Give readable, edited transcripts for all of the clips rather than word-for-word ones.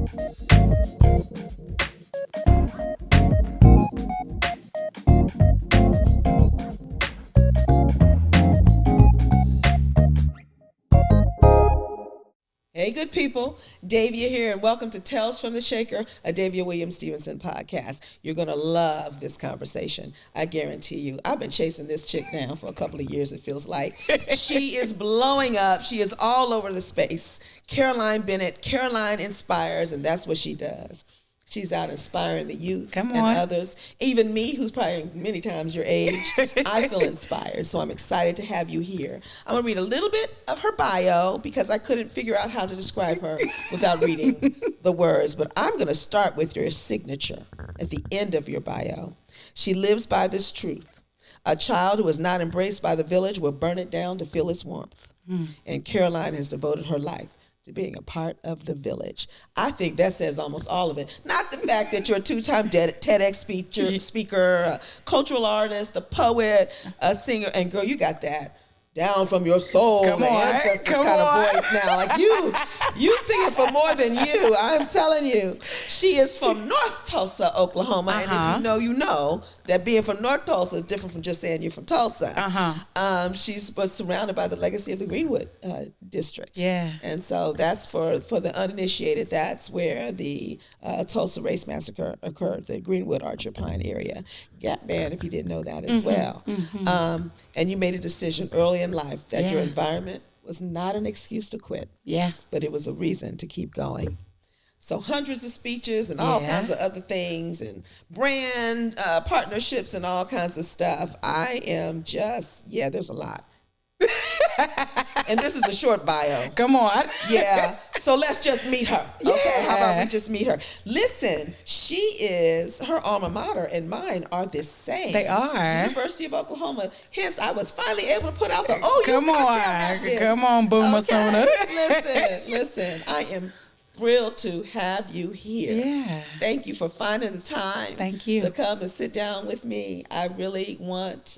Hey, good people. Davia here, and welcome to Tales from the Shaker, a Davia Williams Stevenson podcast. You're going to love this conversation. I guarantee you. I've been chasing this chick now for a couple of years, it feels like. She is blowing up. She is all over the space. Caroline Bennett. Caroline inspires, and that's what she does. She's out inspiring the youth and others. Even me, who's probably many times your age, I feel inspired. So I'm excited to have you here. I'm going to read a little bit of her bio because I couldn't figure out how to describe her without reading the words. But I'm going to start with your signature at the end of your bio. She lives by this truth. A child who is not embraced by the village will burn it down to feel its warmth. And Caroline has devoted her life to being a part of the village. I think that says almost all of it. Not the fact that you're a two-time TEDx speaker, a cultural artist, a poet, a singer, and girl, you got that down from your soul, the ancestors kind of voice now. Like you singing for more than you. I'm telling you. She is from North Tulsa, Oklahoma. And if you know, you know that being from North Tulsa is different from just saying you're from Tulsa. She was surrounded by the legacy of the Greenwood district. Yeah. And so that's for the uninitiated, that's where the Tulsa Race Massacre occurred, the Greenwood Archer Pine area. Gap Band, if you didn't know that as well. And you made a decision early in life that your environment was not an excuse to quit. Yeah. But it was a reason to keep going. So hundreds of speeches and all kinds of other things and brand partnerships and all kinds of stuff. I am just, there's a lot. And this is the short bio. Come on. Yeah. So let's just meet her. Okay. How about we just meet her? Listen, her alma mater and mine are the same. They are. University of Oklahoma. Hence, I was finally able to put out the Come on, Boomer Sona. Listen. I am thrilled to have you here. Yeah. Thank you for finding the time. Thank you. To come and sit down with me. I really want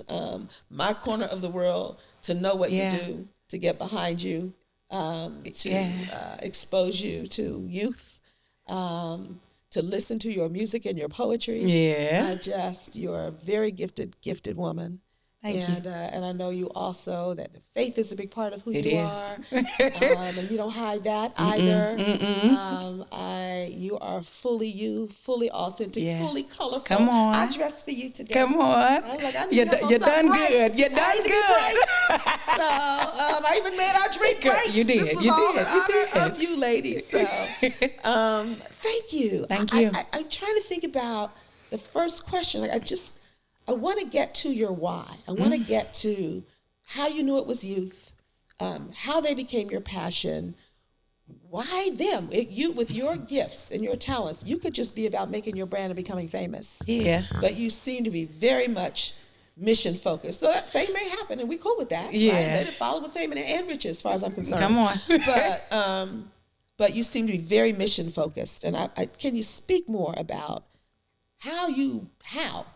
my corner of the world to know what you do, to get behind you, to expose you to youth, to listen to your music and your poetry. Yeah. You're a very gifted woman. Thank you. And I know you also, that faith is a big part of who you are. And you don't hide that either. You are fully you, fully authentic, fully colorful. Come on. I dressed for you today. Come on. You done good. You done good. So I even made our drink right. You did. This was all in honor of you ladies. So thank you. Thank you. I'm trying to think about the first question. I want to get to your why. I want to get to how you knew it was youth, how they became your passion. Why them? You, with your gifts and your talents, you could just be about making your brand and becoming famous. Yeah. But you seem to be very much mission focused. So that fame may happen, and we cool with that. Yeah. Right? Let it follow with fame and riches, as far as I'm concerned. Come on. But you seem to be very mission focused. And can you speak more about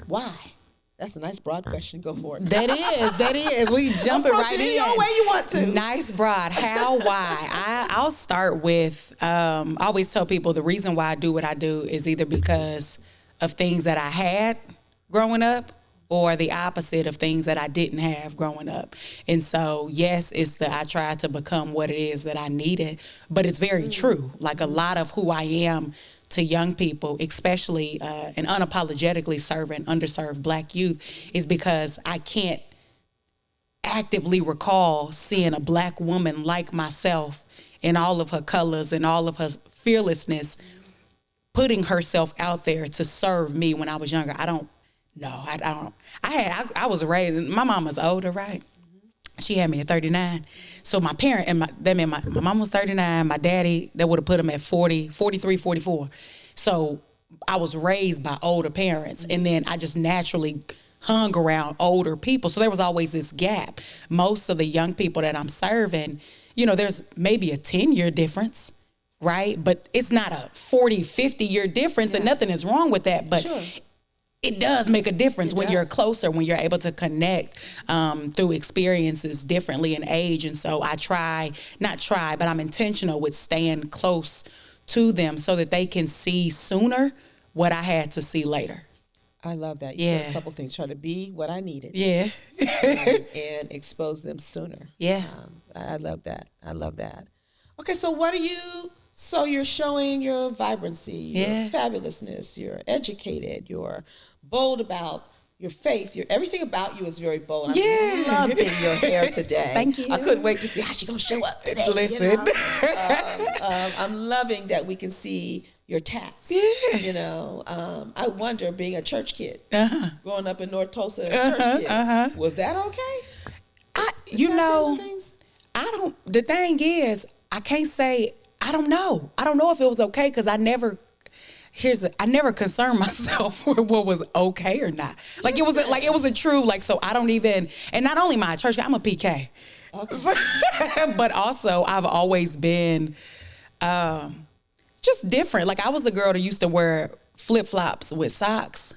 why? That's a nice broad question. Go for it. That is. We jump it right in. Any way you want to. Nice broad. How, why? I'll start with, I always tell people the reason why I do what I do is either because of things that I had growing up or the opposite of things that I didn't have growing up. And so, yes, I tried to become what it is that I needed, but it's very true. Like a lot of who I am to young people, especially and unapologetically serving underserved Black youth, is because I can't actively recall seeing a Black woman like myself in all of her colors and all of her fearlessness, putting herself out there to serve me when I was younger. I don't know. I was raised, my mama's older, right? She had me at 39. So my parent, my mom was 39. My daddy, that would have put him at 40, 43, 44. So I was raised by older parents. And then I just naturally hung around older people. So there was always this gap. Most of the young people that I'm serving, there's maybe a 10-year difference, right? But it's not a 40, 50-year difference, and nothing is wrong with that. But it does make a difference when you're closer, when you're able to connect through experiences differently in age. And so but I'm intentional with staying close to them so that they can see sooner what I had to see later. I love that. You said a couple things. Try to be what I needed. Yeah. and expose them sooner. Yeah. I love that. I love that. Okay, so so you're showing your vibrancy, your fabulousness, you're educated, you're bold about your faith, everything about you is very bold. I'm loving your hair today. Thank you. I couldn't wait to see how she's going to show up today. Listen. You know? I'm loving that we can see your tats. Yeah. You know, I wonder, being a church kid, growing up in North Tulsa, a church kid, was that okay? The thing is, I can't say, I don't know. I don't know if it was okay because I never concerned myself with what was okay or not. Like it was a true, like, so I don't even, and not only my church, I'm a PK. Okay. But also I've always been just different. Like I was a girl that used to wear flip-flops with socks,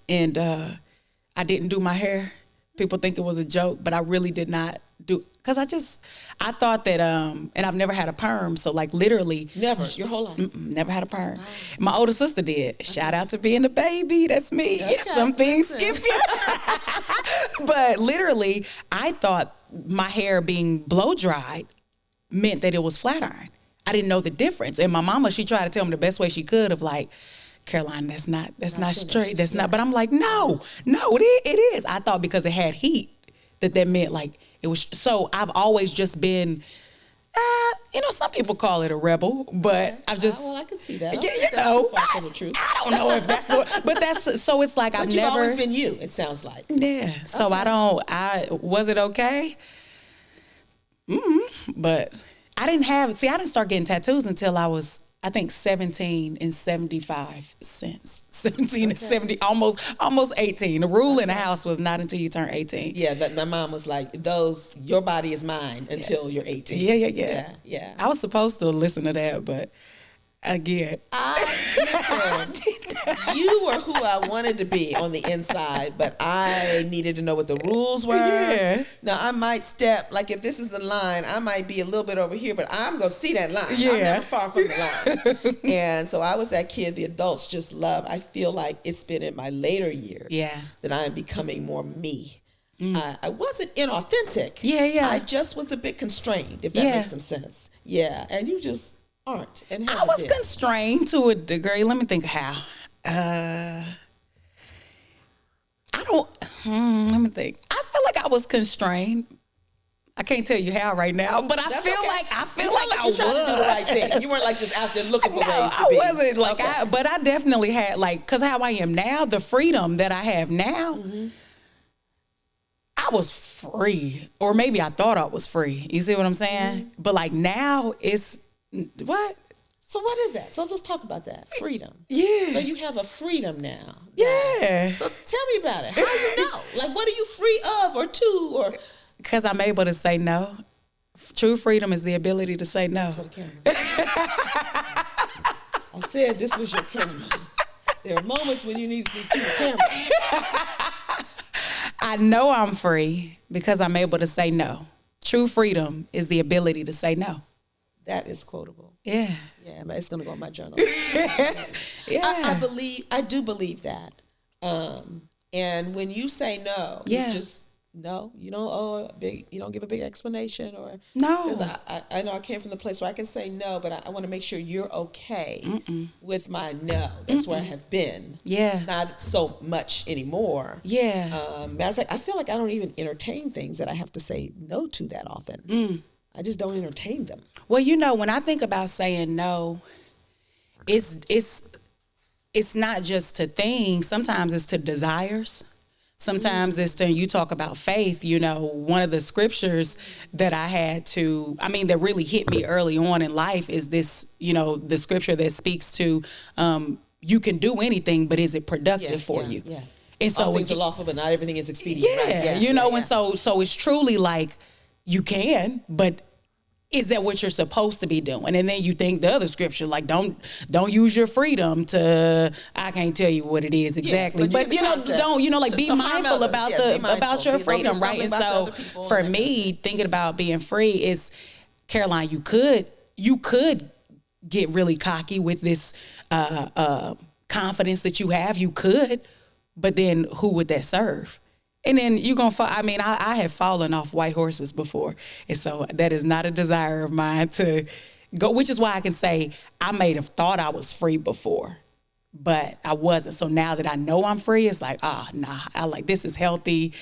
and I didn't do my hair. People think it was a joke, but I really did not do, because I thought that, and I've never had a perm, so like literally. Never, your whole life? Never had a perm. Wow. My older sister did. Okay. Shout out to being a baby, that's me. Okay, some things skip you. But literally, I thought my hair being blow dried meant that it was flat iron. I didn't know the difference. And my mama, she tried to tell me the best way she could of like, Caroline, that's not straight. That's not. But I'm like, no, it is. I thought because it had heat that meant like it was. So I've always just been, some people call it a rebel, but I've just. Well, I can see that. Yeah, that's too far from the truth. I don't know if that's, but that's, so it's like but you've always been you, it sounds like. Yeah. So okay. Was it okay? But I didn't start getting tattoos until I was, I think 17 and 75 cents. 17 and 70, almost 18. The rule in the house was not until you turn 18. Yeah, my mom was like, your body is mine until you're 18. Yeah. I was supposed to listen to that, but again. You were who I wanted to be on the inside, but I needed to know what the rules were. Yeah. Now, I might step, like if this is the line, I might be a little bit over here, but I'm going to see that line. Yeah. I'm never far from the line. And so I was that kid the adults just love. I feel like it's been in my later years that I am becoming more me. I wasn't inauthentic. Yeah. I just was a bit constrained, if that makes some sense. Yeah, and you just aren't. And I was constrained to a degree. Let me think how. Let me think. I feel like I was constrained. I can't tell you how right now, but I feel like I was. You tried to do the right thing. You weren't like just out there looking for ways to be. I wasn't like but I definitely had because how I am now, the freedom that I have now, I was free, or maybe I thought I was free. You see what I'm saying? But like now it's what? So what is that? So let's talk about that. Freedom. Yeah. So you have a freedom now. Yeah. So tell me about it. How do you know? Like, what are you free of or to or? Because I'm able to say no. True freedom is the ability to say no. That's what the camera. I said this was your camera. There are moments when you need to be to the camera. I know I'm free because I'm able to say no. True freedom is the ability to say no. That is quotable. Yeah. Yeah, it's going to go in my journal. Yeah. I do believe that. And when you say no, it's just no. You don't give a big explanation or no. Because I know I came from the place where I can say no, but I want to make sure you're okay with my no. That's where I have been. Yeah. Not so much anymore. Yeah. Matter of fact, I feel like I don't even entertain things that I have to say no to that often. I just don't entertain them. Well, when I think about saying no, it's not just to things. Sometimes it's to desires. Sometimes it's to, you talk about faith, one of the scriptures that I had to, that really hit me early on in life is this, the scripture that speaks to, you can do anything, but is it productive for you? Yeah. And so all things are lawful, but not everything is expedient. Yeah. Right? And so it's truly like, you can, but is that what you're supposed to be doing? And then you think the other scripture, like don't use your freedom to, I can't tell you what it is exactly, but be mindful about your freedom, right? And so for me, thinking about being free is, Caroline, you could get really cocky with this confidence that you have. You could, but then who would that serve? And then you're going to fall. I mean, I have fallen off white horses before. And so that is not a desire of mine to go, which is why I can say I may have thought I was free before, but I wasn't. So now that I know I'm free, it's like, this is healthy.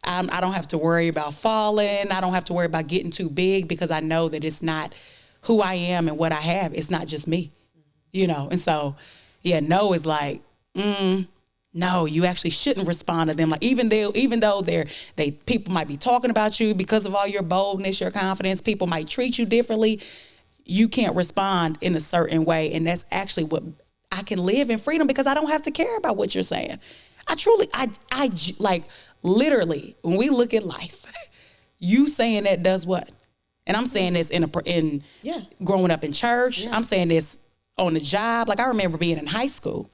I don't have to worry about falling. I don't have to worry about getting too big, because I know that it's not who I am and what I have. It's not just me, And so, yeah, no is like, no, you actually shouldn't respond to them. Like, even though people might be talking about you because of all your boldness, your confidence, people might treat you differently. You can't respond in a certain way. And that's actually what I can live in freedom, because I don't have to care about what you're saying. I like, literally, when we look at life, you saying that does what? And I'm saying this in growing up in church. Yeah. I'm saying this on the job. Like, I remember being in high school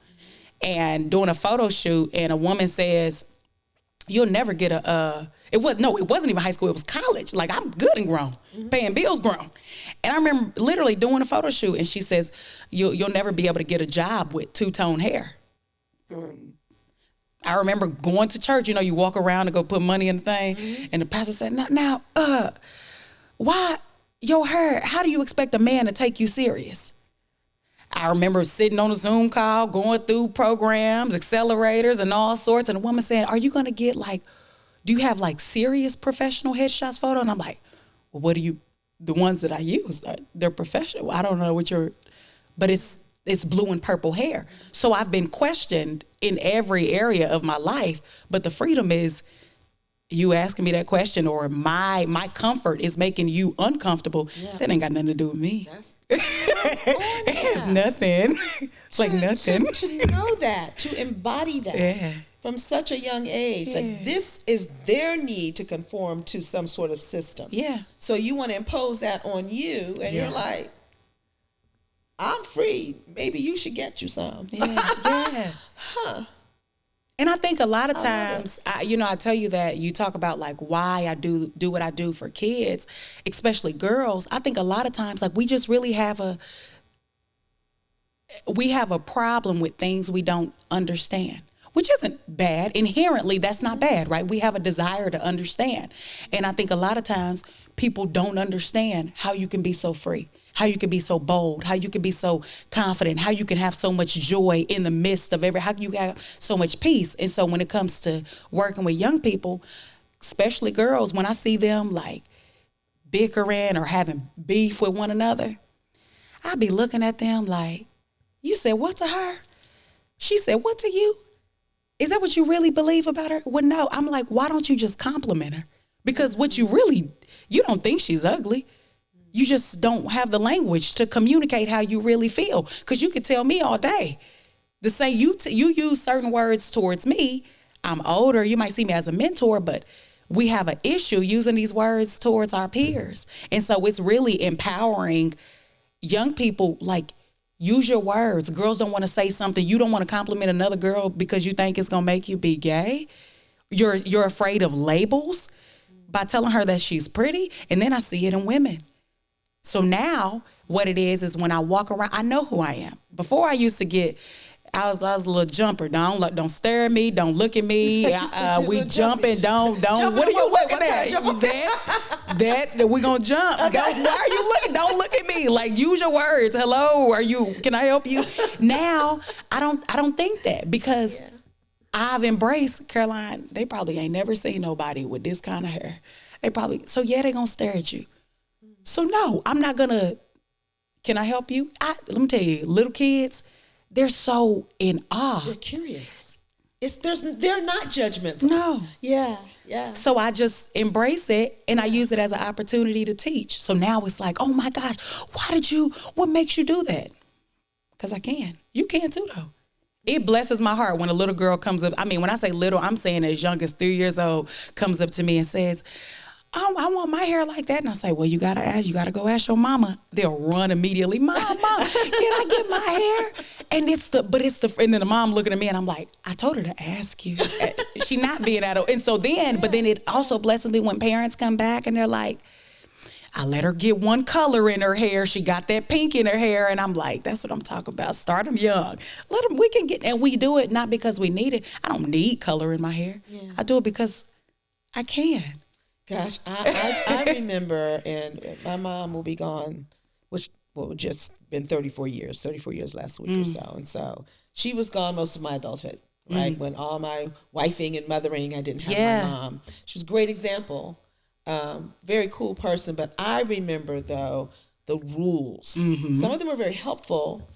and doing a photo shoot, and a woman says, "You'll never get it wasn't even high school, it was college. Like, I'm good and grown, paying bills grown." And I remember literally doing a photo shoot, and she says, you'll never be able to get a job with two-tone hair. I remember going to church, you walk around and go put money in the thing, and the pastor said, now, why your hair, how do you expect a man to take you serious? I remember sitting on a Zoom call, going through programs, accelerators, and all sorts, and a woman saying, "Are you going to get do you have serious professional headshots photo?" And I'm like, "Well, what do you, the ones that I use, they're professional. I don't know what but it's blue and purple hair." So I've been questioned in every area of my life, but the freedom is you asking me that question, or my comfort is making you uncomfortable. Yeah. That ain't got nothing to do with me. It's nothing. It's like nothing. To know that, to embody that from such a young age. Yeah. Like, this is their need to conform to some sort of system. Yeah. So you want to impose that on you, and you're like, I'm free. Maybe you should get you some. Yeah. Huh. And I think a lot of times, I tell you that you talk about why I do what I do for kids, especially girls. I think a lot of times, we just really have a problem with things we don't understand, which isn't bad. Inherently, that's not bad, right? We have a desire to understand. And I think a lot of times people don't understand how you can be so free, how you can be so bold, how you can be so confident, how you can have so much joy in the midst of how you have so much peace. And so when it comes to working with young people, especially girls, when I see them bickering or having beef with one another, I be looking at them like, "You said what to her? She said what to you? Is that what you really believe about her?" Well, no. I'm like, why don't you just compliment her? Because you don't think she's ugly. You just don't have the language to communicate how you really feel. Because you could tell me all day. To say you use certain words towards me, I'm older, you might see me as a mentor, but we have an issue using these words towards our peers. And so it's really empowering young people, use your words. Girls don't want to say something. You don't want to compliment another girl because you think it's going to make you be gay. You're afraid of labels by telling her that she's pretty. And then I see it in women. So now what it is when I walk around, I know who I am. Before I used to I was a little jumper. Don't stare at me. Don't look at me. We jumping. Don't. What are you looking at? That we gonna jump. Okay. Why are you looking? Don't look at me. Use your words. Hello. Can I help you? Now I don't think that, because I've embraced, Caroline, they probably ain't never seen nobody with this kind of hair. They gonna stare at you. So no, I'm not gonna, can I help you? Let me tell you, little kids, they're so in awe. They're curious. They're not judgmental. No. Yeah. So I just embrace it, and I use it as an opportunity to teach. So now it's like, oh my gosh, what makes you do that? Because I can. You can too, though. It blesses my heart when a little girl comes up. I mean, when I say little, I'm saying as young as 3 years old, comes up to me and says, I want my hair like that. And I say, well, you got to go ask your mama. They'll run immediately. Mom, can I get my hair? And and then the mom looking at me, and I'm like, I told her to ask you. She not being adult. And so then, but then it also blesses me when parents come back and they're like, I let her get one color in her hair. She got that pink in her hair. And I'm like, that's what I'm talking about. Start them young. Let them, we can get, and we do it not because we need it. I don't need color in my hair. Yeah. I do it because I can. Gosh, I remember, and my mom will be gone, which will just been 34 years last week or so. And so she was gone most of my adulthood, right? When all my wifing and mothering, I didn't have my mom. She was a great example. Very cool person, but I remember though the rules. Some of them were very helpful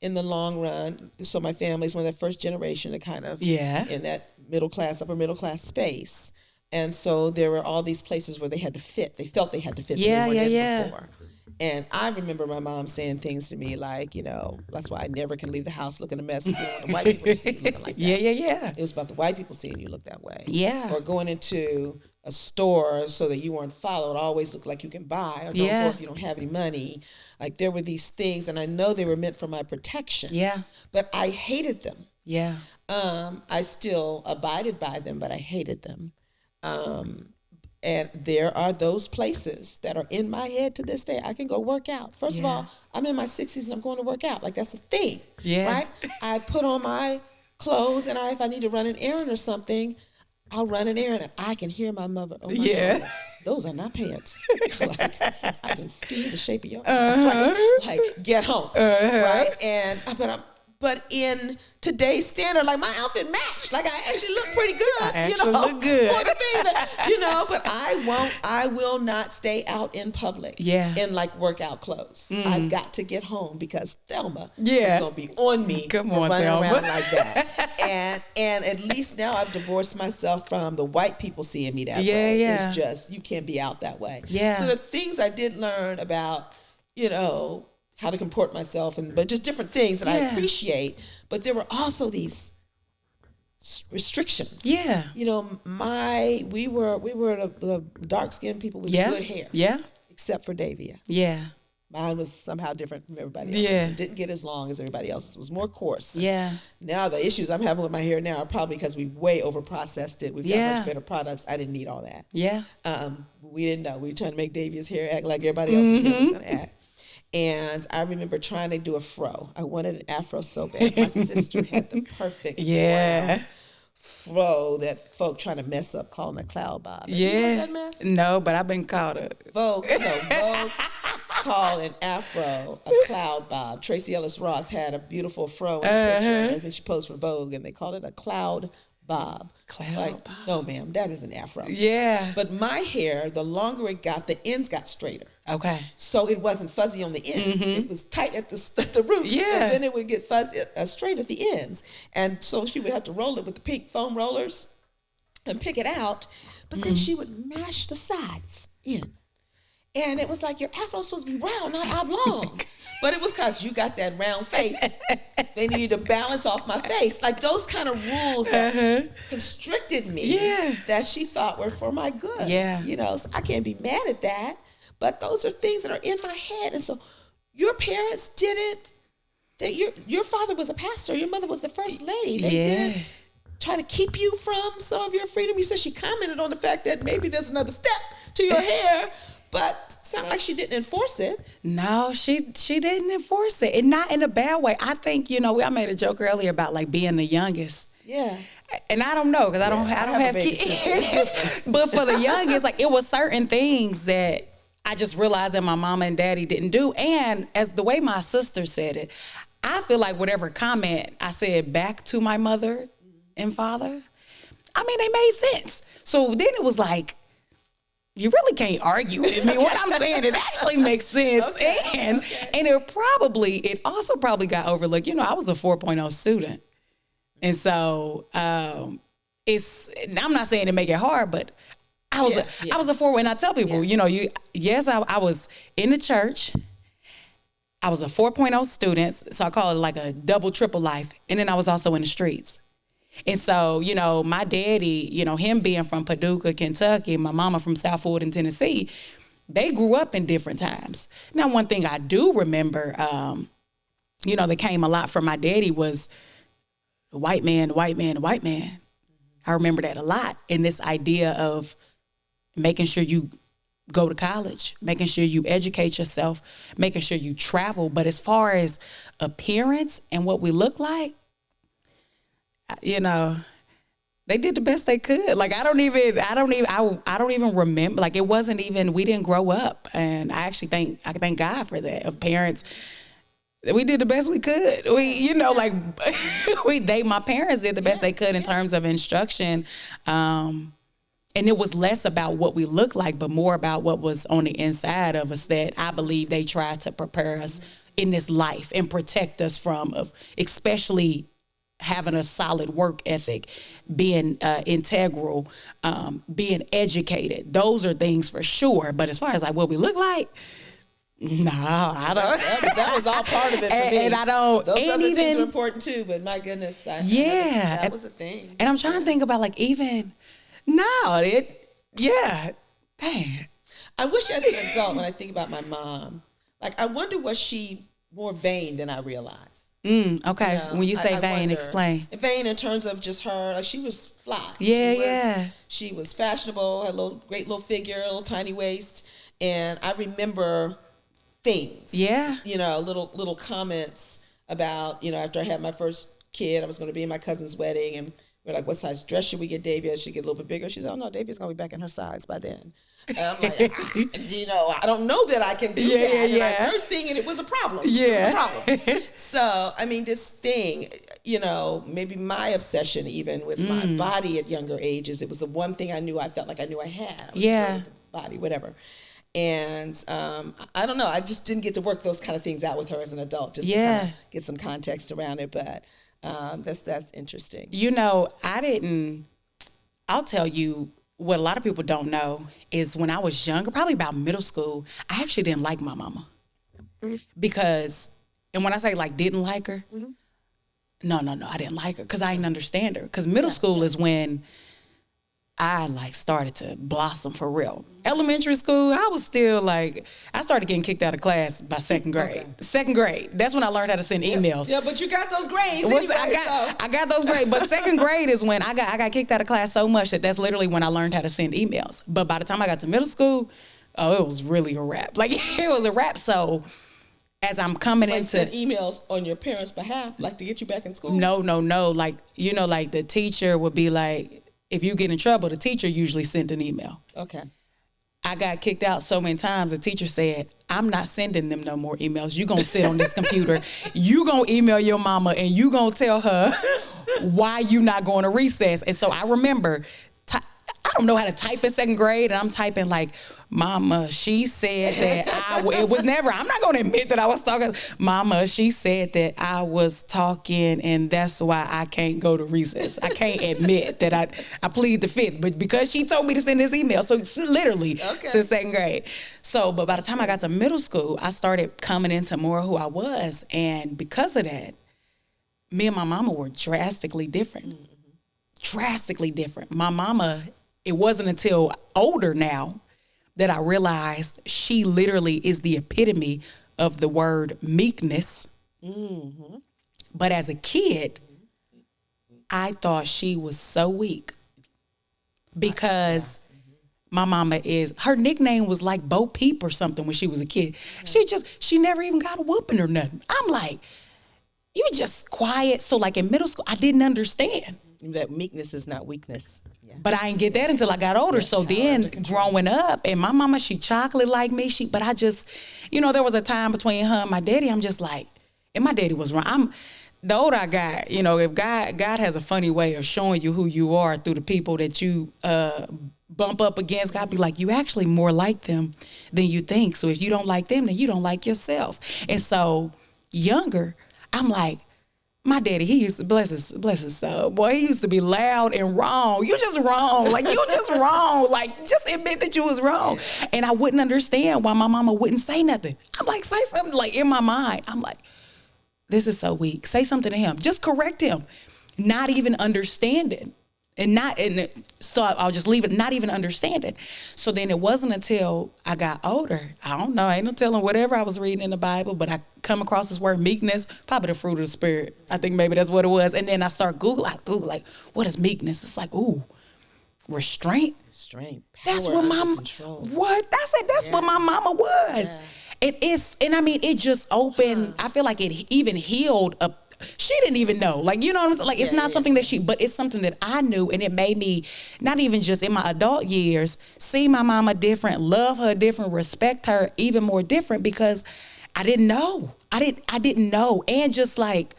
in the long run. So my family's one of the first generation to kind of in that middle class, upper middle class space, and so there were all these places where they had to fit. They felt they had to fit. They weren't in before. And I remember my mom saying things to me like, you know, that's why I never can leave the house looking a mess. You don't want the white people to see you looking like that. Yeah. It was about the white people seeing you look that way. Yeah. Or going into a store so that you weren't followed, always look like you can buy, or don't go if you don't have any money. Like there were these things, and I know they were meant for my protection. Yeah. But I hated them. Yeah. I still abided by them, but I hated them. And there are those places that are in my head to this day. I can go work out. First of all, I'm in my 60s and I'm going to work out. Like that's a thing, right? I put on my clothes, and if I need to run an errand or something, I'll run an errand, and I can hear my mother. Oh my shoulder. Those are not pants. It's like I can see the shape of your ass. Like get home, right? And but in today's standard, like my outfit matched. Like I actually look pretty good, look good. For the female, but I will not stay out in public in like workout clothes. I've got to get home because Thelma is going to be on me for running around like that. And at least now I've divorced myself from the white people seeing me that way. It's just, you can't be out that way. So the things I did learn about, how to comport myself, but just different things that I appreciate. But there were also these restrictions. Yeah. We were the dark skinned people with good hair. Yeah. Except for Davia. Yeah. Mine was somehow different from everybody else's. Yeah. It didn't get as long as everybody else's. It was more coarse. Yeah. Now the issues I'm having with my hair now are probably because we way over processed it. We've got much better products. I didn't need all that. Yeah. We didn't know. We were trying to make Davia's hair act like everybody else's hair was going to act. And I remember trying to do a fro. I wanted an afro so bad. My sister had the perfect fro that folk trying to mess up calling a cloud bob. You know that mess? No, but I've been called it. Vogue called an afro a cloud bob. Tracy Ellis Ross had a beautiful fro in a picture. I think she posed for Vogue, and they called it a cloud bob. Bob. No, ma'am, that is an afro. Yeah. But my hair, the longer it got, the ends got straighter. Okay. So it wasn't fuzzy on the ends. It was tight at the root. Yeah. And then it would get fuzzy straight at the ends. And so she would have to roll it with the pink foam rollers and pick it out. But then she would mash the sides in. And it was like, your afro's supposed to be round, not oblong. But it was because you got that round face. They needed to balance off my face. Like those kind of rules that constricted me that she thought were for my good. Yeah. So I can't be mad at that. But those are things that are in my head. And so your parents didn't, your father was a pastor. Your mother was the first lady. They didn't try to keep you from some of your freedom. You said she commented on the fact that maybe there's another step to your hair. But sounded like she didn't enforce it. No, she didn't enforce it. And not in a bad way. I think, I made a joke earlier about like being the youngest. Yeah. And I don't know, because I don't have kids. But for the youngest, like it was certain things that I just realized that my mama and daddy didn't do. And as the way my sister said it, I feel like whatever comment I said back to my mother and father, they made sense. So then it was like, you really can't argue with me. What I'm saying, it actually makes sense. And it also probably got overlooked. I was a 4.0 student. And so I'm not saying to make it hard, but I was a 4. And I tell people, I was in the church. I was a 4.0 student. So I call it like a double, triple life. And then I was also in the streets. And so, my daddy, him being from Paducah, Kentucky, my mama from South Fulton, Tennessee, they grew up in different times. Now, one thing I do remember, that came a lot from my daddy was the white man, the white man, the white man. I remember that a lot. And this idea of making sure you go to college, making sure you educate yourself, making sure you travel. But as far as appearance and what we look like, you know, they did the best they could. Like, I don't even remember. Like, it wasn't even, we didn't grow up. And I thank God for that. Of parents, we did the best we could. My parents did the best they could in terms of instruction. And it was less about what we looked like, but more about what was on the inside of us, that I believe they tried to prepare us in this life and protect us from, especially having a solid work ethic, being integral, being educated. Those are things for sure. But as far as like what we look like, no, I don't. That was all part of it for me. And I don't. Those and other even, things are important too, but my goodness, that was a thing. And I'm trying to think about like even, dang. I wish as an adult, when I think about my mom, like I wonder, was she more vain than I realized? Okay. You know, when you say I vain, wonder. explain. Vain in terms of just her, like she was fly. She was fashionable, had a great little figure, a little tiny waist. And I remember things. Yeah. You know, little comments about, after I had my first kid, I was going to be in my cousin's wedding. And we're like, what size dress should we get Davia? Should get a little bit bigger? She said, oh, no, Davia's going to be back in her size by then. And I'm like, I don't know that I can do that. And I first seeing it was a problem. It was a problem. So, I mean, this thing, maybe my obsession even with my body at younger ages, it was the one thing I felt like I knew I had. Body, whatever. And I don't know. I just didn't get to work those kind of things out with her as an adult, just to kind of get some context around it. But that's interesting. I'll tell you what a lot of people don't know is when I was younger, probably about middle school, I actually didn't like my mama. Because, and when I say like didn't like her, no, I didn't like her because I didn't understand her. Because middle school is when I like started to blossom for real. Elementary school, I was still like, I started getting kicked out of class by second grade. Second grade, that's when I learned how to send emails. Yeah, but you got those grades. I got those grades, but second grade is when I got kicked out of class so much that's literally when I learned how to send emails. But by the time I got to middle school, it was really a wrap. Like it was a wrap. So as I'm coming into send emails on your parents' behalf, like to get you back in school. No. Like like the teacher would be like, if you get in trouble, the teacher usually sent an email. Okay. I got kicked out so many times. The teacher said, I'm not sending them no more emails. You gonna sit on this computer. You gonna email your mama and you gonna tell her why you not going to recess. And so I remember, I don't know how to type in second grade. And I'm typing like, Mama, she said that it was never, I'm not going to admit that I was talking. Mama, she said that I was talking and that's why I can't go to recess. I can't admit that I plead the fifth, but because she told me to send this email. So it's literally since second grade. So, but by the time I got to middle school, I started coming into more who I was. And because of that, me and my mama were drastically different. Drastically different. My mama, it wasn't until older now that I realized she literally is the epitome of the word meekness. But as a kid, I thought she was so weak because my mama her nickname was like Bo Peep or something when she was a kid. She never even got a whooping or nothing. I'm like, you were just quiet. So like in middle school, I didn't understand. That meekness is not weakness. But I didn't get that until I got older. So then growing up, and my mama, she chocolate like me. But I just, there was a time between her and my daddy, I'm just like, and my daddy was wrong. The older I got, if God has a funny way of showing you who you are through the people that you bump up against, God be like, you actually more like them than you think. So if you don't like them, then you don't like yourself. And so younger, I'm like, my daddy, he used to, bless his soul, boy, he used to be loud and wrong. You just wrong. Like, you just wrong. Like, just admit that you was wrong. And I wouldn't understand why my mama wouldn't say nothing. I'm like, say something. Like, in my mind, I'm like, this is so weak. Say something to him. Just correct him. Not even understanding. So I'll just leave it, not even understanding. So then it wasn't until I got older, I don't know, ain't no telling whatever I was reading in the Bible, but I come across this word meekness, probably the fruit of the spirit. I think maybe that's what it was. And then I Google like, what is meekness? It's like, ooh, restraint. Strength. That's Power what under my control. what that's what my mama was. Yeah. It just opened. I feel like it even healed up. She didn't even know, like, you know what I'm saying? Like, it's not something that but it's something that I knew, and it made me, not even just in my adult years, see my mama different, love her different, respect her even more different, because I didn't know. I didn't know, and just like,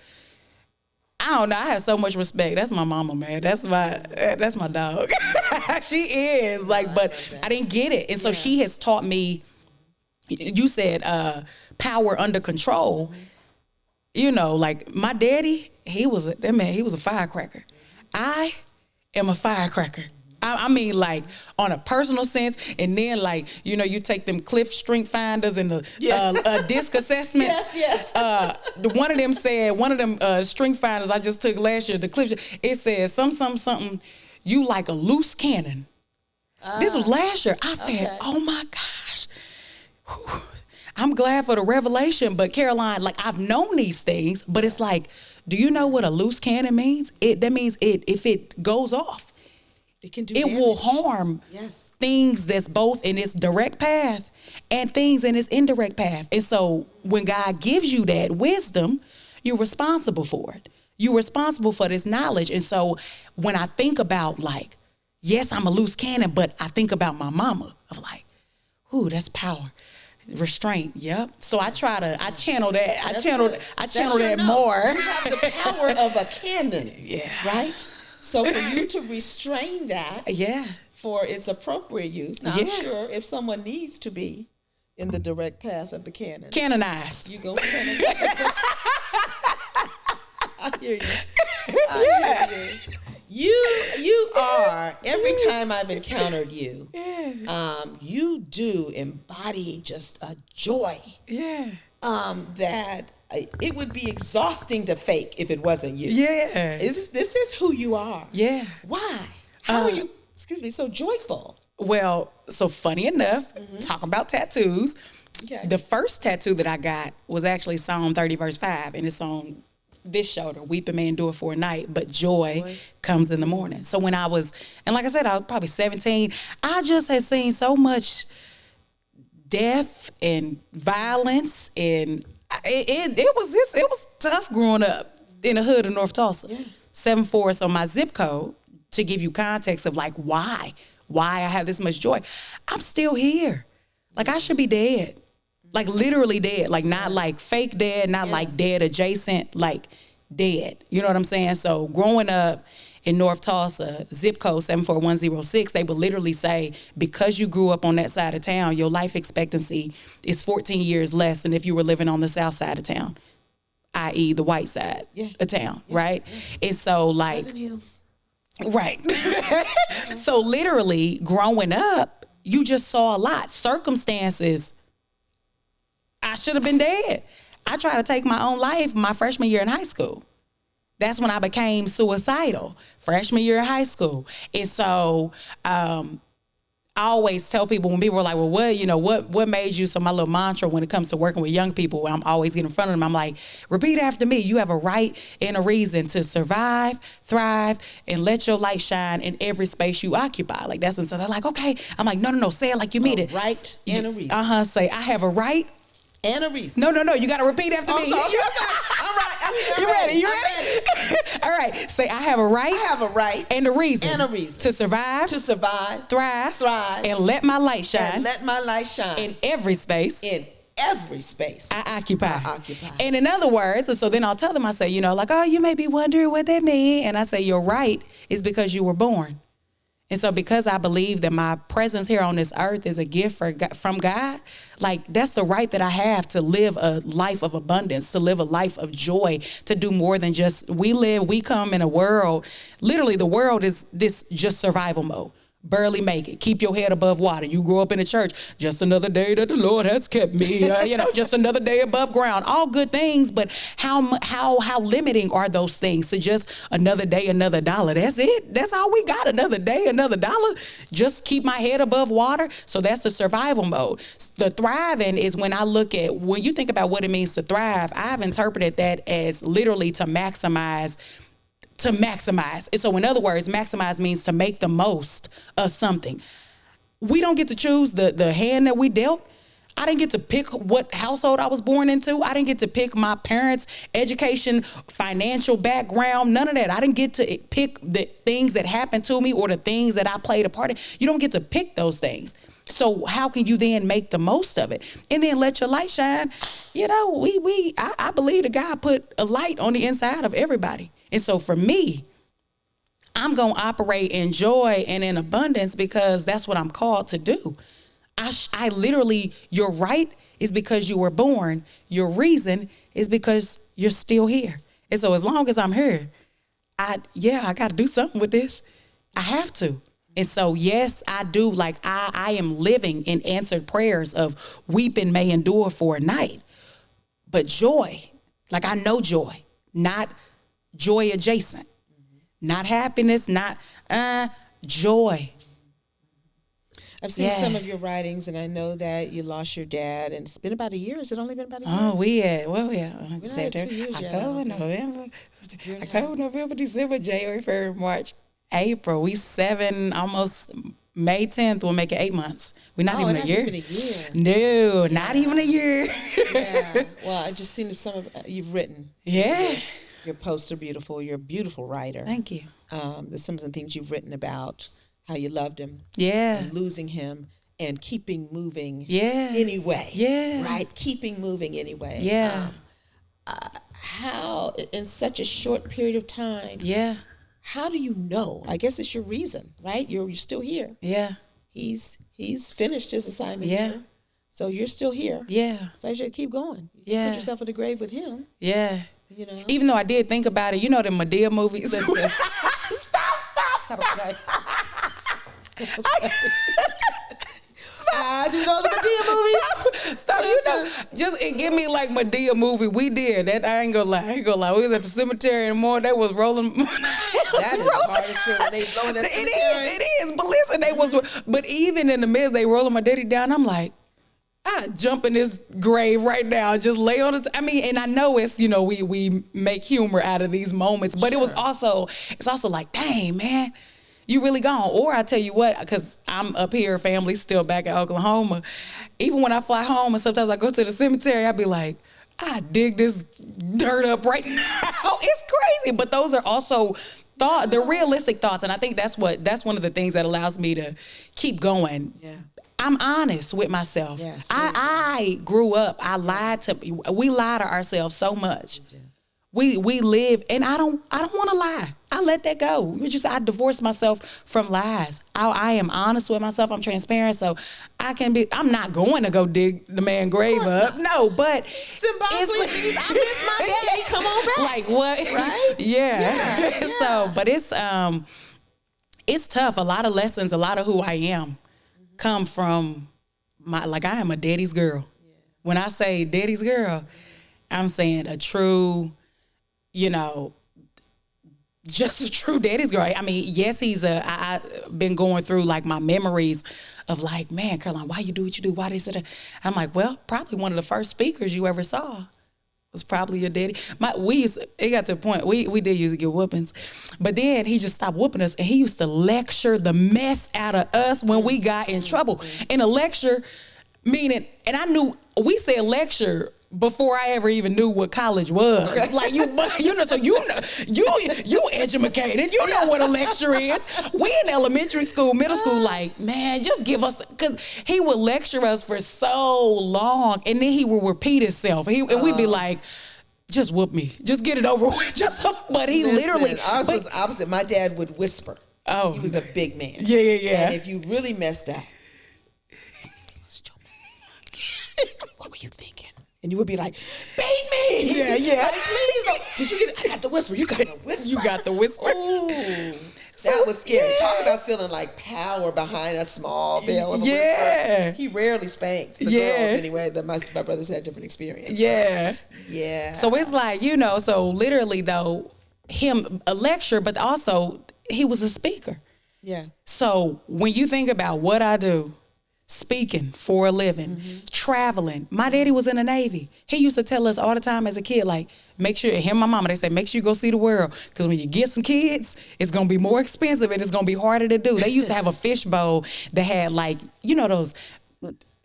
I don't know. I have so much respect. That's my mama, man. That's my dog. She is like, but I didn't get it, and so she has taught me. You said power under control. You know, like my daddy, he was a firecracker. I am a firecracker. I mean, like, on a personal sense, and then, like, you know, you take them Cliff Strength Finders and the disc assessments. Yes. One of them strength finders I just took last year, the Cliff, it says something, you like a loose cannon. This was last year. I said, oh my gosh. Whew. I'm glad for the revelation, but Caroline, like, I've known these things, but it's like, do you know what a loose cannon means? That means if it goes off, it can do it damage. Will harm things that's both in its direct path and things in its indirect path. And so when God gives you that wisdom, you're responsible for it. You're responsible for this knowledge. And so when I think about, like, yes, I'm a loose cannon, but I think about my mama of like, ooh, that's power. Restraint, yep. So I channel that. I channel that more. You have the power of a cannon. Yeah. Right? So for you to restrain that for its appropriate use. Now, I'm sure if someone needs to be in the direct path of the cannon. Canonized. You go canonize. I hear you. You are, every time I've encountered you, you do embody just a joy. Yeah. That it would be exhausting to fake if it wasn't you. Yeah. This is who you are. Yeah. Why? How are you, so joyful? Well, so funny enough, talking about tattoos, the first tattoo that I got was actually Psalm 30 verse 5, and it's on this shoulder. Weeping may endure for a night, but joy comes in the morning. So when I was, and like I said, I was probably 17, I just had seen so much death and violence, and it was tough growing up in the hood of North Tulsa. 7-4, so my zip code, to give you context of like why I have this much joy. I'm still here. Like, I should be dead. Like, literally dead. Like, not like fake dead, not like dead adjacent, like dead. You know what I'm saying? So growing up in North Tulsa, zip code 74106, they would literally say, because you grew up on that side of town, your life expectancy is 14 years less than if you were living on the south side of town, i.e. the white side of town, right? And so, like, right. So literally growing up, you just saw a lot. Circumstances, I should have been dead. I tried to take my own life my freshman year in high school. That's when I became suicidal, freshman year in high school. And so I always tell people, when people are like, well, what made you, so my little mantra when it comes to working with young people, I'm always getting in front of them, I'm like, repeat after me. You have a right and a reason to survive, thrive, and let your light shine in every space you occupy. Like, that's, and so they're like, okay. I'm like, no, say it like you mean it. Right and a reason. Say, I have a right and a reason. No, you got to repeat after me. Sorry. All right. You ready? All right. Say, I have a right. I have a right. And a reason. And a reason. To survive. Thrive. And let my light shine. In every space. I occupy. And in other words, and so then I'll tell them, I say, like, oh, you may be wondering what that means. And I say, your right is because you were born. And so because I believe that my presence here on this earth is a gift from God, like, that's the right that I have to live a life of abundance, to live a life of joy, to do more than just, we come in a world, literally the world is this just survival mode. Barely make it. Keep your head above water. You grew up in the church. Just another day that the Lord has kept me. Just another day above ground. All good things, but how limiting are those things to just another day, another dollar? That's it. That's all we got. Another day, another dollar. Just keep my head above water. So that's the survival mode. The thriving is when you think about what it means to thrive. I've interpreted that as literally to maximize to maximize. And so in other words, maximize means to make the most of something. We don't get to choose the hand that we dealt. I didn't get to pick what household I was born into. I didn't get to pick my parents' education, financial background, none of that. I didn't get to pick the things that happened to me or the things that I played a part in. You don't get to pick those things. So how can you then make the most of it? And then let your light shine. You know, I believe that God put a light on the inside of everybody. And so for me, I'm going to operate in joy and in abundance because that's what I'm called to do. I literally, your right is because you were born. Your reason is because you're still here. And so as long as I'm here, I got to do something with this. I have to. And so, yes, I do. Like I am living in answered prayers of weeping may endure for a night, but joy, like I know joy, not joy adjacent, not happiness, not joy. I've seen some of your writings, and I know that you lost your dad, and it's been about a year. Has it only been about a year? Oh, we had 2 years October, November, December, January, February, March, April. We 7, almost May 10th. We'll make it 8 months. We're not even a year. Been a year. No, not even a year. Yeah. Well, I just seen some of you've written. Yeah. Your posts are beautiful. You're a beautiful writer. Thank you. There's some of the things you've written about how you loved him. Yeah. And losing him and keeping moving. Yeah. Anyway. Yeah. Right? Keeping moving anyway. Yeah. How, in such a short period of time. Yeah. How do you know? I guess it's your reason, right? You're still here. Yeah. He's finished his assignment here. So you're still here. Yeah. So you should keep going. You Yeah. put yourself in the grave with him. Yeah. You know. Even though I did think about it, you know the Madea movies. Listen. Stop. I do know the Madea movies. Stop. You know, just give me like Madea movie. We did that. I ain't gonna lie. We was at the cemetery and more. They was rolling. That is the hardest thing when they blowing that cemetery. It is. But listen, they was. But even in the midst, they rolling my daddy down. I'm like, I jump in this grave right now, just lay on it. I mean, and I know it's, you know, we make humor out of these moments, but it's also like, dang, man, you really gone. Or I tell you what, because I'm up here, family still back in Oklahoma. Even when I fly home and sometimes I go to the cemetery, I be like, I dig this dirt up right now. It's crazy. But those are also the realistic thoughts. And I think that's one of the things that allows me to keep going. Yeah. I'm honest with myself. Yes, I grew up. We lie to ourselves so much. We live, and I don't want to lie. I let that go. I divorce myself from lies. I am honest with myself. I'm transparent, so I'm not going to go dig the man's grave up. Not. No, but symbolically, I miss my daddy. Come on back. Like what? Right? Yeah. So, but it's tough. A lot of lessons, a lot of who I am come from I am a daddy's girl. Yeah. When I say daddy's girl, I'm saying a true, just a true daddy's girl. I mean, yes, I've been going through like my memories of like, man, Caroline, why you do what you do? Why this? I'm like, well, probably one of the first speakers you ever saw was probably your daddy. It got to a point, we did used to get whoopings, but then he just stopped whooping us, and he used to lecture the mess out of us when we got in trouble. And a lecture, meaning, and I knew, we said lecture before I ever even knew what college was. Okay. Like you educated. You know what a lecture is. We in elementary school, middle school, like, man, just give us, because he would lecture us for so long, and then he would repeat himself. And we'd be like, just whoop me. Just get it over with. But he literally. Ours was opposite. My dad would whisper. Oh. He was a big man. Yeah. And if you really messed up, what were you thinking? And you would be like, beat me. Yeah. Like, please. Did you get it? I got the whisper. You got the whisper. You got the whisper. Ooh. That was scary. Yeah. Talk about feeling like power behind a small veil of a whisper. He rarely spanks the girls anyway. My brothers had different experience. Yeah. Yeah. So it's like, so literally though, him a lecturer, but also he was a speaker. Yeah. So when you think about what I do, speaking for a living, traveling. My daddy was in the Navy. He used to tell us all the time as a kid, like, make sure, him and my mama, they say, make sure you go see the world. Because when you get some kids, it's going to be more expensive and it's going to be harder to do. They used to have a fish bowl that had, like, you know, those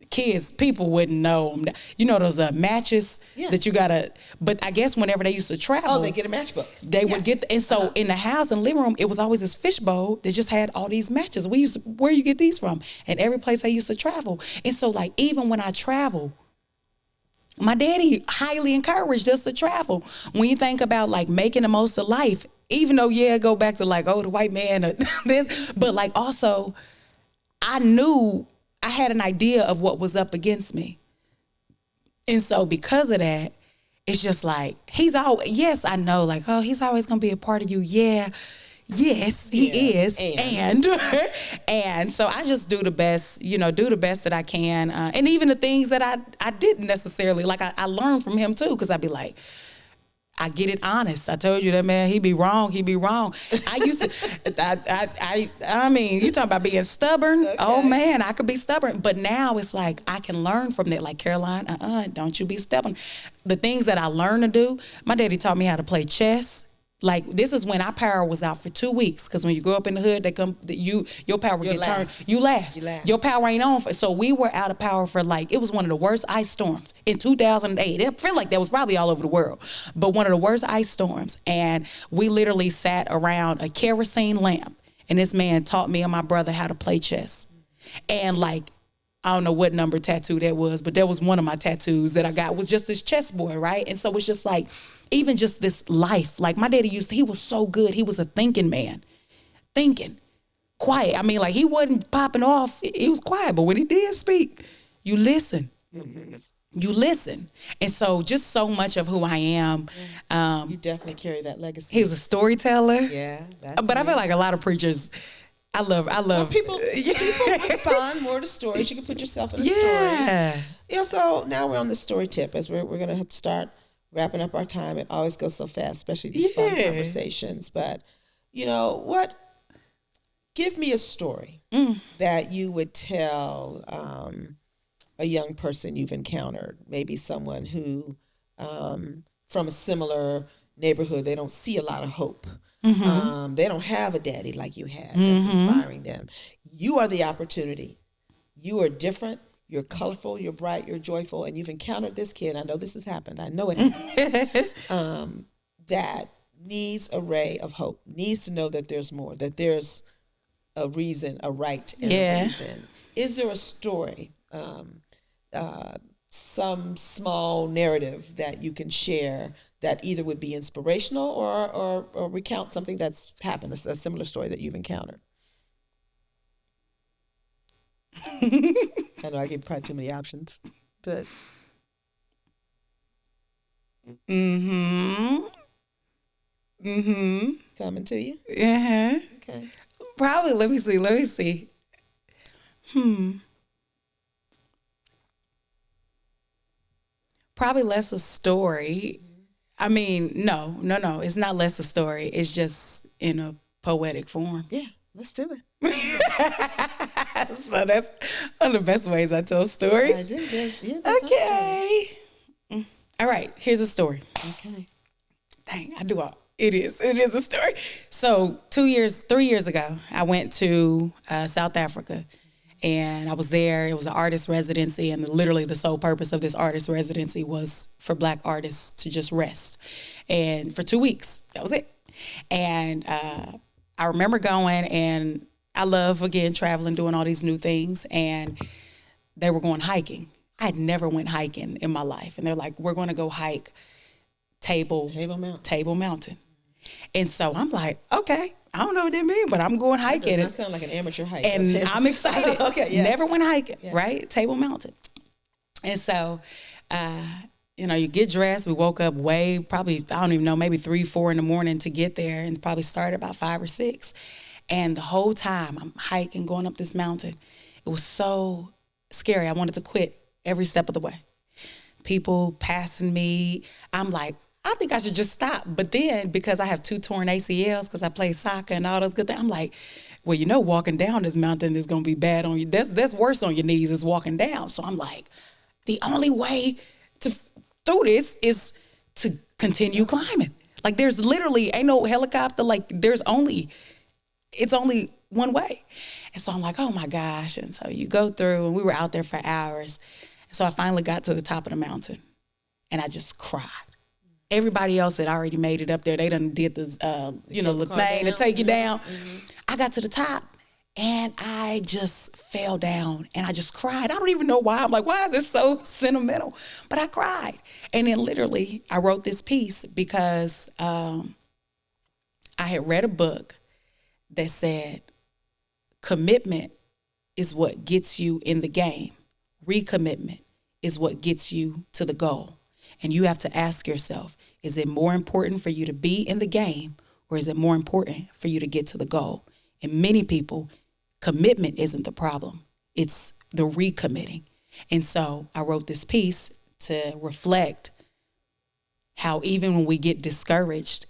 kids, people wouldn't know them. You know those matches that you gotta, but I guess whenever they used to travel. Oh, they get a matchbook. They would get, and so in the house and living room, it was always this fish bowl that just had all these matches. We used to, where you get these from? And every place I used to travel. And so like, even when I travel, my daddy highly encouraged us to travel. When you think about like making the most of life, even though, go back to like, oh, the white man or this, but like also, I knew I had an idea of what was up against me. And so because of that, it's just like, he's always, yes, I know, like, oh, he's always going to be a part of you. Yeah. Yes, he is. And so I just do the best, do the best that I can. And even the things that I didn't necessarily, like I learned from him too, because I'd be like, I get it honest. I told you that, man, he be wrong. I used to, I mean, you talking about being stubborn. Okay. Oh man, I could be stubborn. But now it's like, I can learn from that. Like, Caroline, don't you be stubborn. The things that I learned to do, my daddy taught me how to play chess. Like, this is when our power was out for 2 weeks. Because when you grow up in the hood, your power will get turned. You last. Your power ain't on. So we were out of power for like, it was one of the worst ice storms in 2008. It felt like that was probably all over the world. But one of the worst ice storms. And we literally sat around a kerosene lamp. And this man taught me and my brother how to play chess. And like, I don't know what number tattoo that was, but that was one of my tattoos that I got, was just this chessboard, right? And so it's just like, even just this life, like my daddy he was so good. He was a thinking man, quiet. I mean, like he wasn't popping off. He was quiet, but when he did speak, you listen. You listen. And so just so much of who I am. You definitely carry that legacy. He was a storyteller. Yeah. But I feel like a lot of preachers, I love. Well, people respond more to stories. You can put yourself in a story. So now we're on the story tip as we're going to have to start wrapping up our time. It always goes so fast, especially these fun conversations. But, give me a story that you would tell a young person you've encountered, maybe someone who, from a similar neighborhood, they don't see a lot of hope. They don't have a daddy like you had that's inspiring them. You are the opportunity. You are different. You're colorful, you're bright, you're joyful, and you've encountered this kid. I know this has happened. I know it has. That needs a ray of hope, needs to know that there's more, that there's a reason, a right, and a reason. Is there a story, some small narrative that you can share that either would be inspirational or recount something that's happened, a similar story that you've encountered? I know I gave probably too many options, but coming to you. Okay. Probably. Let me see. Probably less a story. I mean, no. It's not less a story. It's just in a poetic form. Yeah, let's do it. So that's one of the best ways I tell stories. I do. Okay. All right. Here's a story. Okay. Dang, I do all. It is a story. So 3 years ago, I went to South Africa, and I was there. It was an artist residency, and literally the sole purpose of this artist residency was for Black artists to just rest. And for 2 weeks, that was it. And I remember going, and I love, again, traveling, doing all these new things, and they were going hiking. I had never went hiking in my life, and they're like, we're going to go hike Table Mountain. And so I'm like, okay, I don't know what that means, but I'm going hiking. That does not sound like an amateur hike. And I'm excited. Okay, yeah. Never went hiking, right? Table Mountain. And so, you get dressed. We woke up probably, I don't even know, maybe 3, 4 in the morning to get there, and probably started about 5 or 6. And the whole time I'm hiking, going up this mountain, it was so scary. I wanted to quit every step of the way. People passing me. I'm like, I think I should just stop. But then, because I have 2 torn ACLs, because I play soccer and all those good things, I'm like, well, walking down this mountain is going to be bad on you. That's worse on your knees is walking down. So I'm like, the only way to through this is to continue climbing. Like there's literally ain't no helicopter. Like it's only one way. And so I'm like, oh my gosh. And so you go through, and we were out there for hours. And so I finally got to the top of the mountain, and I just cried. Everybody else had already made it up there. They done did this, the thing to take you down. Mm-hmm. I got to the top, and I just fell down, and I just cried. I don't even know why. I'm like, why is this so sentimental? But I cried. And then literally, I wrote this piece because I had read a book that said, commitment is what gets you in the game. Recommitment is what gets you to the goal. And you have to ask yourself, is it more important for you to be in the game, or is it more important for you to get to the goal? And many people, commitment isn't the problem. It's the recommitting. And so I wrote this piece to reflect how even when we get discouraged,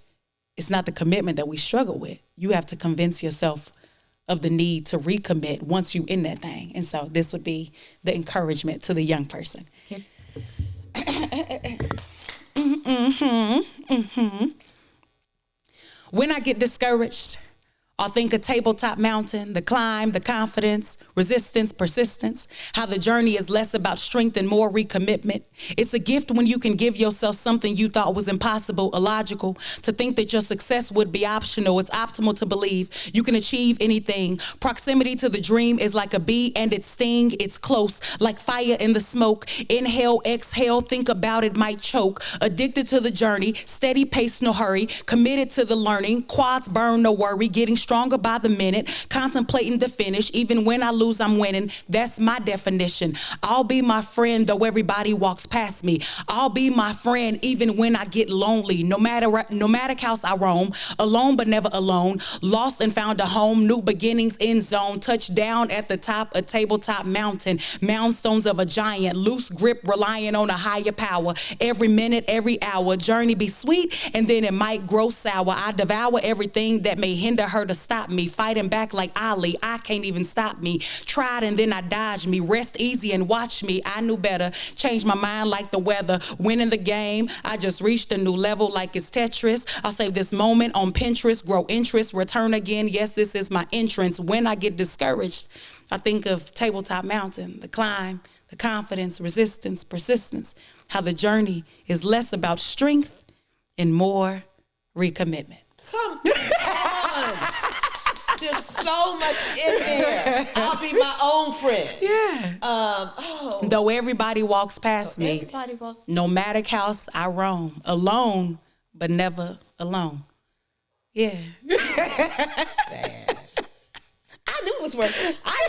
it's not the commitment that we struggle with. You have to convince yourself of the need to recommit once you in that thing. And so this would be the encouragement to the young person. When I get discouraged, I'll think a tabletop mountain, the climb, the confidence, resistance, persistence, how the journey is less about strength and more recommitment. It's a gift when you can give yourself something you thought was impossible, illogical, to think that your success would be optional. It's optimal to believe you can achieve anything. Proximity to the dream is like a bee and its sting. It's close, like fire in the smoke. Inhale, exhale, think about it, might choke. Addicted to the journey, steady pace, no hurry. Committed to the learning, quads burn, no worry. Getting stronger by the minute, contemplating the finish. Even when I lose, I'm winning. That's my definition. I'll be my friend though everybody walks past me. I'll be my friend even when I get lonely. No matter house I roam, alone but never alone. Lost and found a home, new beginnings in zone. Touch down at the top, a tabletop mountain. Moundstones of a giant, loose grip, relying on a higher power. Every minute, every hour, journey be sweet and then it might grow sour. I devour everything that may hinder her to stop me. Fighting back like Ali, I can't even stop me. Tried and then I dodged me. Rest easy and watch me. I knew better. Changed my mind like the weather. Winning the game, I just reached a new level like it's Tetris. I'll save this moment on Pinterest. Grow interest, return again. Yes, this is my entrance. When I get discouraged, I think of tabletop mountain, the climb, the confidence, resistance, persistence. How the journey is less about strength and more recommitment. Come on. There's so much in there. I'll be my own friend. Yeah. Though everybody walks past me. Everybody walks. Nomadic house I roam. Alone, but never alone. Yeah. Bad. I knew it was working. I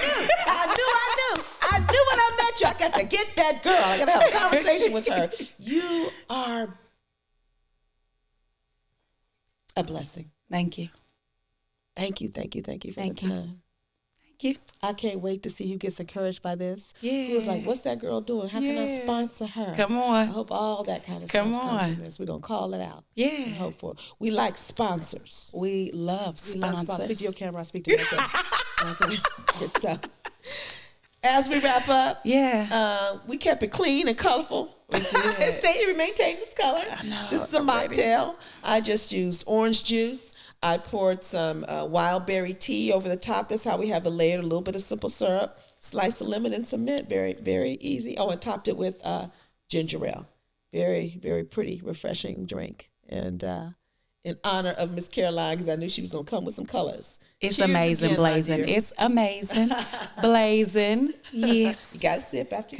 knew when I met you. I got to get that girl. I got to have a conversation with her. You are a blessing. Thank you. Thank you for the time. Thank you. I can't wait to see who gets encouraged by this. Yeah. Who was like, what's that girl doing? How can I sponsor her? Come on. I hope all that kind of stuff comes from this. We're going to call it out. Yeah. And hope for it. We like sponsors. We love sponsors. Speak to your camera. I speak to your camera. So, as we wrap up, we kept it clean and colorful. We maintained this color. I know, this is a mocktail. I just used orange juice. I poured some wild berry tea over the top. That's how we have it layered. A little bit of simple syrup, slice of lemon, and some mint. Very, very easy. Oh, and topped it with ginger ale. Very, very pretty, refreshing drink. And in honor of Miss Caroline, because I knew she was going to come with some colors. It's Cheers amazing, again, Blazing. It's amazing. Blazing. Yes. You got to sip after you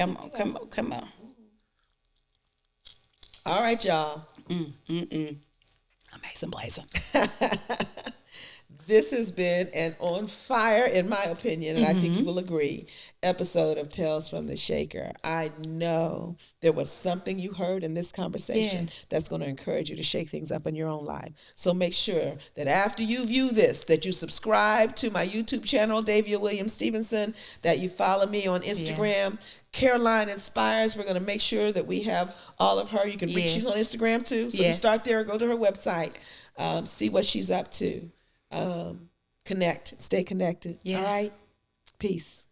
Come on. All right, y'all. Amazing Blazing. This has been an on fire, in my opinion, and I think you will agree, episode of Tales from the Shaker. I know there was something you heard in this conversation that's going to encourage you to shake things up in your own life. So make sure that after you view this, that you subscribe to my YouTube channel, Davia Williams Stevenson, that you follow me on Instagram. Caroline Inspires. We're going to make sure that we have all of her. You can reach she's on Instagram too. So you start there and go to her website, see what she's up to. Connect. Stay connected. Yeah. All right? Peace.